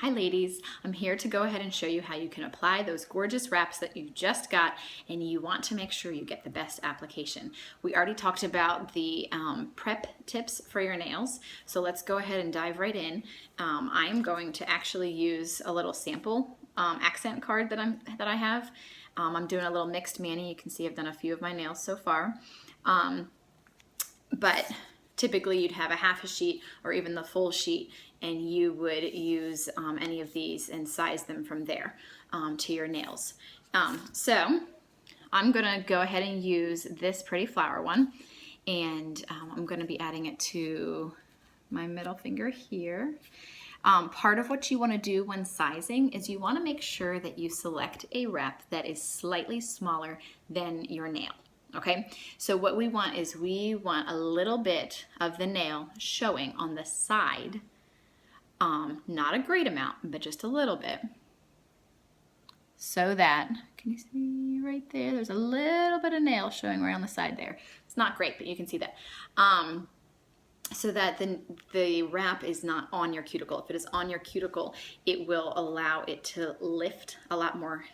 Hi ladies, I'm here to go ahead and show you how you can apply those gorgeous wraps that you just got and you want to make sure you get the best application. We already talked about the prep tips for your nails, so let's go ahead and dive right in. I am going to actually use a little sample accent card that I have. I'm doing a little mixed mani. You can see I've done a few of my nails so far. But typically you'd have a half a sheet or even the full sheet, and you would use any of these and size them from there to your nails. So I'm gonna go ahead and use this pretty flower one, and I'm gonna be adding it to my middle finger here. Part of what you want to do when sizing is you want to make sure that you select a wrap that is slightly smaller than your nail. Okay, so what we want is we want a little bit of the nail showing on the side, not a great amount, but just a little bit, so that, can you see right there, there's a little bit of nail showing right on the side there. It's not great, but you can see that. So that the wrap is not on your cuticle. If it is on your cuticle, it will allow it to lift a lot more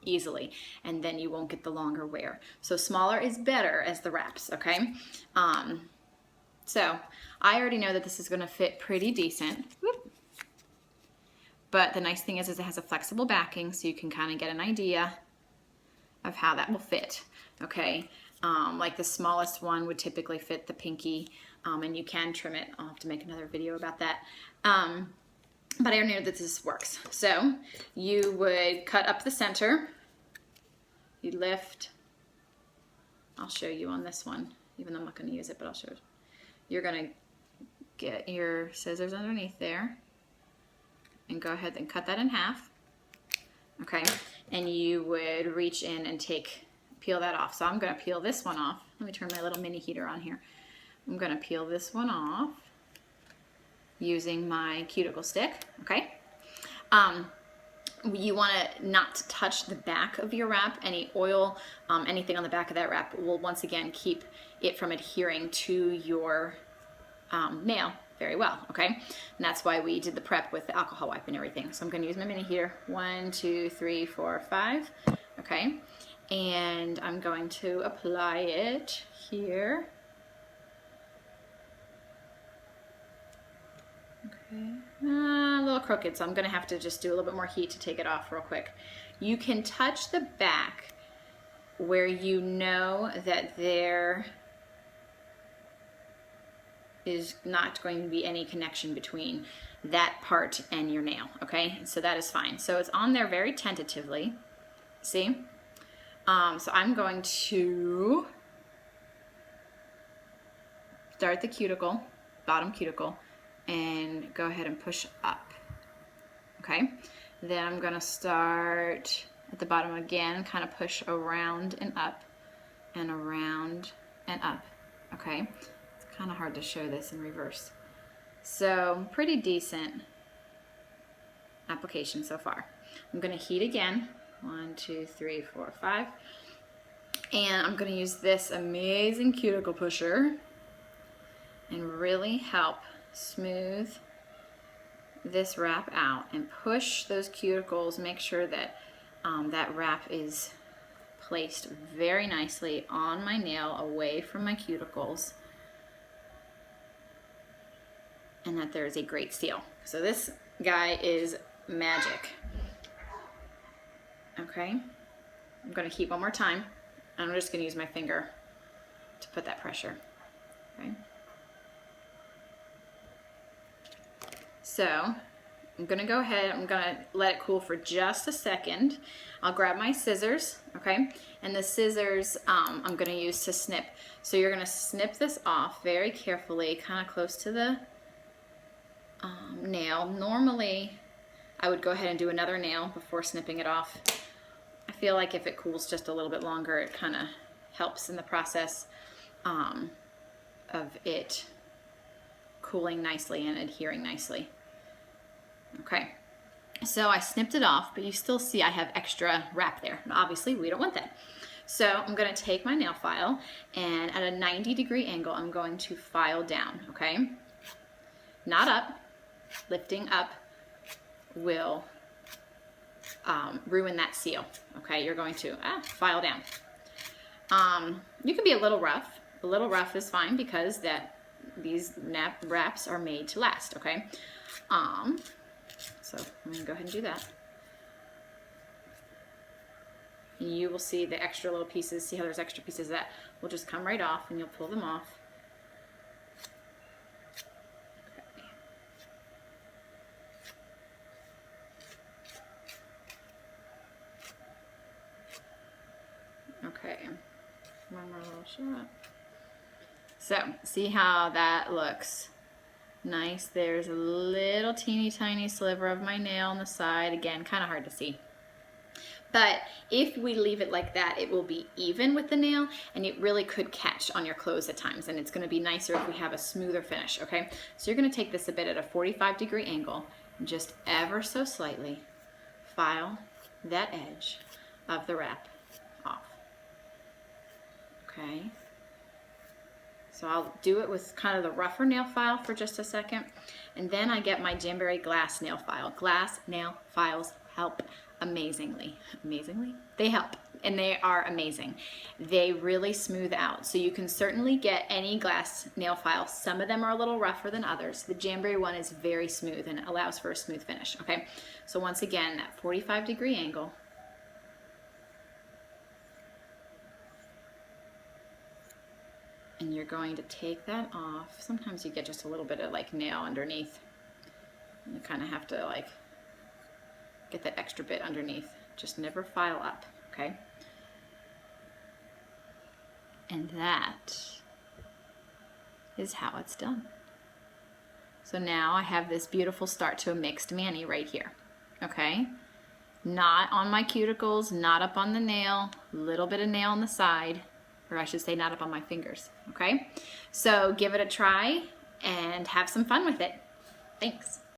easily, and then you won't get the longer wear. So smaller is better as the wraps, okay? So I already know that this is gonna fit pretty decent. Whoop. But the nice thing is it has a flexible backing, so you can kind of get an idea of how that will fit, okay? Like the smallest one would typically fit the pinky, and you can trim it. I'll have to make another video about that. But I already know that this works. So you would cut up the center, you lift, I'll show you on this one, even though I'm not gonna use it, but I'll show you. You're gonna get your scissors underneath there and go ahead and cut that in half, okay? And you would reach in and peel that off. So I'm gonna peel this one off. Let me turn my little mini heater on here. I'm gonna peel this one off using my cuticle stick, okay? You wanna not touch the back of your wrap. Any oil, anything on the back of that wrap will once again keep it from adhering to your nail very well, okay? And that's why we did the prep with the alcohol wipe and everything. So I'm gonna use my mini heater. 1, 2, 3, 4, 5, okay? And I'm going to apply it here. Okay, a little crooked, so I'm gonna have to just do a little bit more heat to take it off real quick. You can touch the back where you know that there is not going to be any connection between that part and your nail, okay? So that is fine. So it's on there very tentatively, see? So I'm going to start the cuticle, bottom cuticle, and go ahead and push up, okay? Then I'm gonna start at the bottom again, kind of push around and up, and around and up, okay? It's kind of hard to show this in reverse. So pretty decent application so far. I'm gonna heat again. 1, 2, 3, 4, 5. And I'm gonna use this amazing cuticle pusher and really help smooth this wrap out and push those cuticles. Make sure that that wrap is placed very nicely on my nail, away from my cuticles, and that there is a great seal. So this guy is magic. Okay, I'm going to heat one more time, and I'm just going to use my finger to put that pressure. Okay. So I'm going to go ahead, I'm going to let it cool for just a second. I'll grab my scissors, okay, and the scissors I'm going to use to snip. So you're going to snip this off very carefully, kind of close to the nail. Normally I would go ahead and do another nail before snipping it off. I feel like if it cools just a little bit longer, it kind of helps in the process of it cooling nicely and adhering nicely. Okay, so I snipped it off, but you still see I have extra wrap there. And obviously, we don't want that. So I'm going to take my nail file, and at a 90-degree angle, I'm going to file down, okay? Not up, lifting up will ruin that seal. Okay, you're going to file down. You can be a little rough. A little rough is fine because these wraps are made to last. Okay, so I'm gonna go ahead and do that. You will see the extra little pieces. See how there's extra pieces that will just come right off, and you'll pull them off. Okay, one more little shot. So, see how that looks nice. There's a little teeny tiny sliver of my nail on the side. Again, kind of hard to see. But if we leave it like that, it will be even with the nail, and it really could catch on your clothes at times, and it's going to be nicer if we have a smoother finish, okay? So you're going to take this a bit at a 45-degree angle, and just ever so slightly file that edge of the wrap off. Okay, so I'll do it with kind of the rougher nail file for just a second, and then I get my Jamberry glass nail file. Glass nail files help amazingly. They help, and they are amazing. They really smooth out, so you can certainly get any glass nail file. Some of them are a little rougher than others. The Jamberry one is very smooth and allows for a smooth finish, okay? So once again, that 45-degree angle. And you're going to take that off. Sometimes you get just a little bit of like nail underneath. You kind of have to like get that extra bit underneath. Just never file up, okay? And that is how it's done. So now I have this beautiful start to a mixed mani right here, okay? Not on my cuticles, not up on the nail, a little bit of nail on the side, or I should say not up on my fingers, okay? So give it a try and have some fun with it. Thanks.